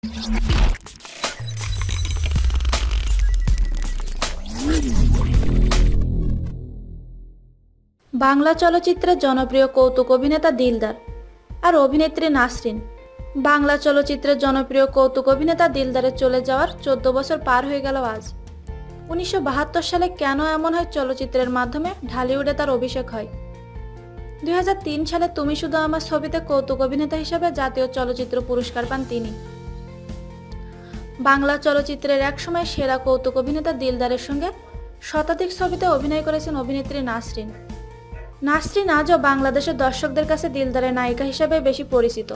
বাংলা চলচ্চিত্রের জনপ্রিয় কৌতুক অভিনেতা দিলদার আর অভিনেত্রী নাসরিন। বাংলা চলচ্চিত্রের জনপ্রিয় কৌতুক অভিনেতা দিলদারের চলে যাওয়ার 14 বছর পার হয়ে গেল আজ। 1972 সালে কেন এমন হয় চলচ্চিত্রের মাধ্যমে ঢালিউডে তার অভিষেক হয়। 2003 সালে তুমি শুধু আমার ছবিতে কৌতুক অভিনেতা হিসেবে জাতীয় চলচ্চিত্র পুরস্কার পান তিনি। বাংলা চলচ্চিত্রের একসময় সেরা কৌতুক অভিনেতা দিলদারের সঙ্গে শতাধিক ছবিতে অভিনয় করেছেন অভিনেত্রী নাসরিন। নাসরিন আজও বাংলাদেশের দর্শকদের কাছে দিলদারের নায়িকা হিসেবে বেশি পরিচিত।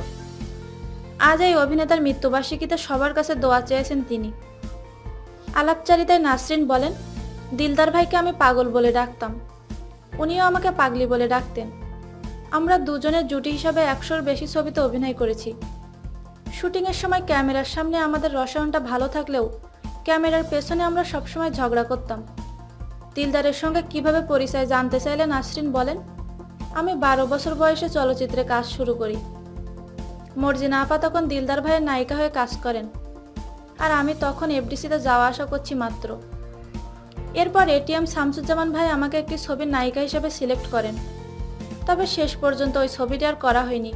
আজ এই অভিনেতার মৃত্যুবার্ষিকীতে সবার কাছে দোয়া চেয়েছেন তিনি। আলাপচারিতায় নাসরিন বলেন, দিলদার ভাইকে আমি পাগল বলে ডাকতাম, উনিও আমাকে পাগলি বলে ডাকতেন। আমরা দুজনের জুটি হিসাবে 100-র বেশি ছবিতে অভিনয় করেছি। শুটিংয়ের সময় ক্যামেরার সামনে আমাদের রসায়নটা ভালো থাকলেও ক্যামেরার পেছনে আমরা সবসময় ঝগড়া করতাম। দিলদারের সঙ্গে কিভাবে পরিচয় জানতে চাইলে নাসরিন বলেন, আমি 12 বছর বয়সে চলচ্চিত্রে কাজ শুরু করি। মর্জিনা আপা তখন দিলদার ভাইয়ের নায়িকা হয়ে কাজ করেন, আর আমি তখন এফডিসিতে যাওয়া আসা করছি মাত্র। এরপর এটিএম শামসুজ্জামান ভাই আমাকে একটি ছবির নায়িকা হিসেবে সিলেক্ট করেন, তবে শেষ পর্যন্ত ওই ছবিটি আর করা হয়নি।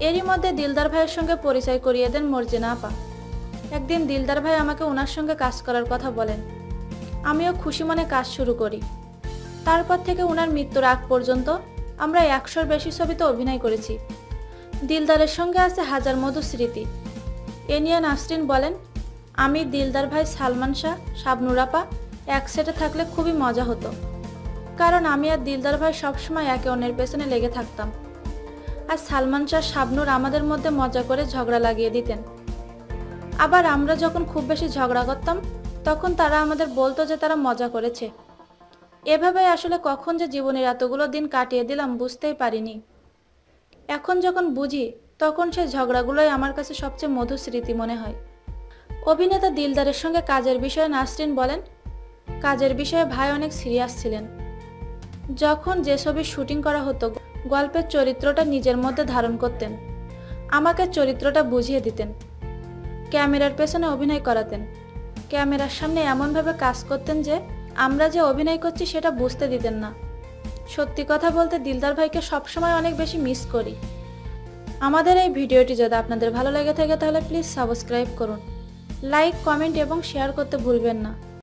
এরই মধ্যে দিলদার ভাইয়ের সঙ্গে পরিচয় করিয়ে দেন মর্জিনা আপা। একদিন দিলদার ভাই আমাকে ওনার সঙ্গে কাজ করার কথা বলেন, আমিও খুশি মনে কাজ শুরু করি। তারপর থেকে ওনার মৃত্যুর আগ পর্যন্ত আমরা 100-র বেশি ছবিতে অভিনয় করেছি। দিলদারের সঙ্গে আছে হাজার মধু স্মৃতি। এ নিয়ে নাসরিন বলেন, আমি, দিলদার ভাই, সালমান শাহ, শাবনূর আপা এক সেটে থাকলে খুবই মজা হতো, কারণ আমি আর দিলদার ভাই সবসময় একে অন্যের পেছনে লেগে থাকতাম। আর সালমান শাহ, শাবনূর আমাদের মধ্যে মজা করে ঝগড়া লাগিয়ে দিতেন। আবার আমরা যখন খুব বেশি ঝগড়া করতাম তখন তারা আমাদের বলতো যে তারা মজা করেছে। এভাবে আসলে কখন যে জীবনের এতগুলো দিন কাটিয়ে দিলাম বুঝতেই পারিনি। এখন যখন বুঝি তখন সেই ঝগড়াগুলোই আমার কাছে সবচেয়ে মধুর স্মৃতি মনে হয়। অভিনেতা দিলদারের সঙ্গে কাজের বিষয়ে নাসরিন বলেন, কাজের বিষয়ে ভাই অনেক সিরিয়াস ছিলেন। যখন যে ছবির শুটিং করা হতো গল্পের চরিত্রটা নিজের মধ্যে ধারণ করতেন, আমাকে চরিত্রটা বুঝিয়ে দিতেন। ক্যামেরার পেছনে অভিনয় করাতেন, ক্যামেরার সামনে এমনভাবে কাজ করতেন যে আমরা যে অভিনয় করছি সেটা বুঝতে দিতেন না। সত্যি কথা বলতে দিলদার ভাইকে সবসময় অনেক বেশি মিস করি। আমাদের এই ভিডিওটি যদি আপনাদের ভালো লেগে থাকে তাহলে প্লিজ সাবস্ক্রাইব করুন, লাইক, কমেন্ট এবং শেয়ার করতে ভুলবেন না।